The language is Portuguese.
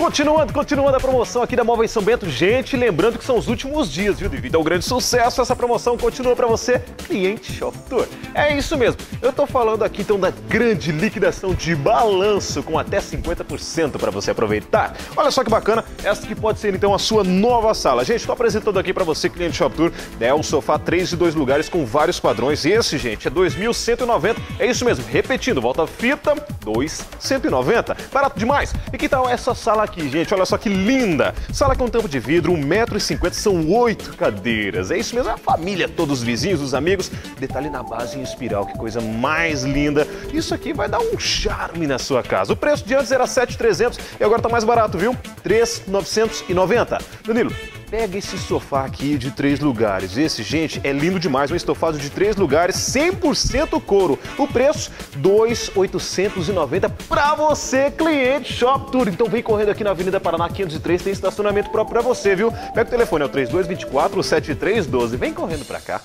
Continuando a promoção aqui da Móveis São Bento. Gente, lembrando que são os últimos dias, viu? Devido ao grande sucesso, essa promoção continua para você, cliente Shop Tour. É isso mesmo. Eu tô falando aqui então da grande liquidação de balanço com até 50% para você aproveitar. Olha só que bacana, essa que pode ser então a sua nova sala. Gente, tô apresentando aqui para você, cliente Shop Tour, né, um sofá 3 de 2 lugares com vários padrões. Esse, gente, é 2.190. É isso mesmo, repetindo, volta a fita, 2.190. Barato demais. E que tal essa sala aqui, gente? Olha só que linda! Sala com tampo de vidro, 1,50 m, são 8 cadeiras. É isso mesmo, é a família, todos os vizinhos, os amigos. Detalhe na base em espiral, que coisa mais linda. Isso aqui vai dar um charme na sua casa. O preço de antes era 7.300 e agora tá mais barato, viu? 3.990. Danilo, pega esse sofá aqui de 3 lugares. Esse, gente, é lindo demais. Um estofado de 3 lugares, 100% couro. O preço, 2.890 para você, cliente Shop Tour. Então vem correndo aqui na Avenida Paraná 503, tem estacionamento próprio para você, viu? Pega o telefone, é o 3224-7312. Vem correndo para cá.